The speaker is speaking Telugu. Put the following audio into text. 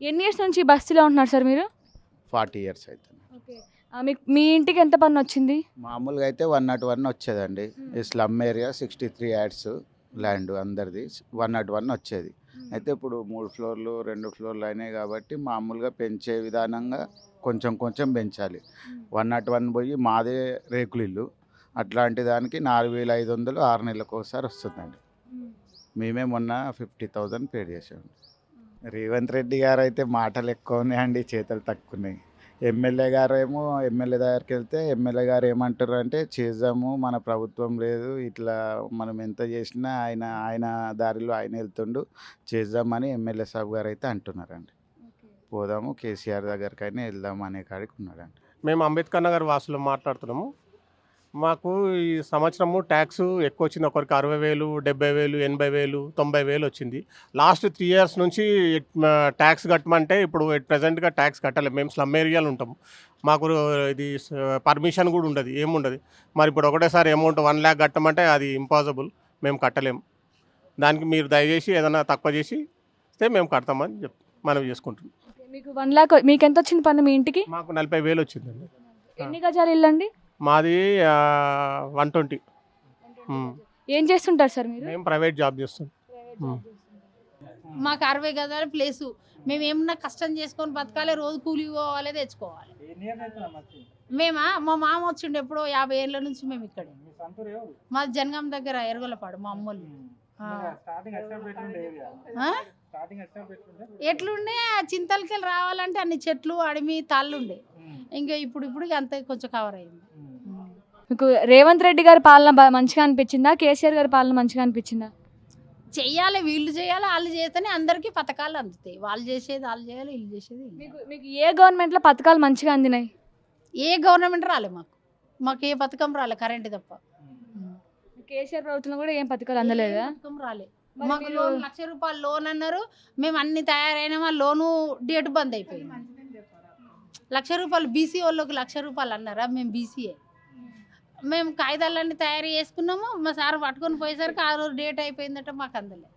ఎన్ని ఇయర్స్ నుంచి ఈ బస్తీలో ఉంటున్నారు సార్ మీరు? 40 ఇయర్స్ అవుతుంది. ఓకే. మీకు మీ ఇంటికి ఎంత పన్నొచ్చింది? మామూలుగా అయితే 101 వచ్చేదండి. ఈ స్లమ్ ఏరియా 63 యార్డ్స్ ల్యాండ్ అందరిది 101 వచ్చేది. అయితే ఇప్పుడు 3 ఫ్లోర్లు 2 ఫ్లోర్లు అయినాయి కాబట్టి మామూలుగా పెంచే విధానంగా కొంచెం కొంచెం పెంచాలి. 101 పోయి మాదే రేకుల ఇల్లు. అట్లాంటి దానికి 4500 6 నెలలకు ఒకసారి వస్తుందండి. మేమే మొన్న 50,000 పే చేసాము. రేవంత్ రెడ్డి గారు అయితే మాటలు ఎక్కువ ఉన్నాయండి, చేతలు తక్కువ ఉన్నాయి. ఎమ్మెల్యే గారు ఏమో ఎమ్మెల్యే దగ్గరికి వెళ్తే ఎమ్మెల్యే గారు ఏమంటారు అంటే చేద్దాము, మన ప్రభుత్వం లేదు, ఇట్లా మనం ఎంత చేసినా ఆయన ఆయన దారిలో ఆయన వెళ్తుండు, చేద్దామని ఎమ్మెల్యే సాబ్ గారు అయితే అంటున్నారండి. పోదాము కేసీఆర్ దగ్గరికైనా వెళ్దాము అనే కాడికి ఉన్నాడండి. మేము అంబేద్కర్ నగర్ వాసులు మాట్లాడుతున్నాము. మాకు ఈ సంవత్సరము ట్యాక్స్ ఎక్కువ వచ్చింది. ఒకరికి 60,000, 70,000, 80,000, 90,000 వచ్చింది. లాస్ట్ 3 ఇయర్స్ నుంచి ట్యాక్స్ కట్టమంటే ఇప్పుడు ప్రజెంట్గా ట్యాక్స్ కట్టలేము. మేము స్లమ్ ఏరియాలో ఉంటాము. మాకు ఇది పర్మిషన్ కూడా ఉండదు, ఏముండదు. మరి ఇప్పుడు ఒకటేసారి అమౌంట్ 1 lakh కట్టమంటే అది ఇంపాసిబుల్, మేము కట్టలేము. దానికి మీరు దయచేసి ఏదైనా తక్కువ చేసి ఇస్తే మేము కడతామని మనవి చేసుకుంటున్నాం. మీకు 1 లాక్ మీకు ఎంత వచ్చింది పన్ను మీ ఇంటికి? మాకు 40,000 వచ్చిందండి. ఎన్ని గజాలు ఇల్లు అండి? మాది 120. ఏం చేస్తుంటారు సార్ మీరు? మేము ప్రైవేట్ జాబ్ చేస్తాం. మాకు 60 గజాల ప్లేసు. మేము ఏమన్నా కష్టం చేసుకొని బతకాలి, రోజు కూలి పోవాలి, తెచ్చుకోవాలి. మా మామ వచ్చిండు ఎప్పుడో 50 ఏళ్ళ నుంచి మేము ఇక్కడే. మా జనగాం దగ్గర ఎరగొలపాడు మా అమ్మోళ్ళు. ఎట్లుండే చింతలకెళ్ళి రావాలంటే అన్ని చెట్లు అడిమి తాళ్ళుండే. ఇంకా ఇప్పుడు అంత కొంచెం కవర్ అయింది. మీకు రేవంత్ రెడ్డి గారి పాలన మంచిగా అనిపించిందా, కేసీఆర్ గారి పాలన మంచిగా అనిపించిందా? చెయ్యాలి, వీళ్ళు చేయాలి, వాళ్ళు చేస్తేనే అందరికీ పథకాలు అందుతాయి. వాళ్ళు చేసేది వాళ్ళు చేయాలి, వీళ్ళు చేసేది మీకు ఏ గవర్నమెంట్లో పథకాలు మంచిగా అందినాయి? ఏ గవర్నమెంట్ రాలే మాకు ఏ పథకం రాలే, కరెంటు తప్ప. కేసీఆర్ ప్రభుత్వం కూడా ఏం పథకాలు అందలేదా? పథకం రాలే. మాకు లోన్ 1,00,000 రూపాయలు లోన్ అన్నారు. మేము అన్ని తయారైనా మా లోను డేట్ బంద్ అయిపోయింది. 1,00,000 రూపాయలు బీసీ వాళ్ళకి 1,00,000 రూపాయలు అన్నారా? మేము బీసీఏ. మేము కాగితాలన్నీ తయారు చేసుకున్నాము. మా సార్ పట్టుకొని పోయేసరికి ఆ రోజు డేట్ అయిపోయిందట, మాకు అందలే.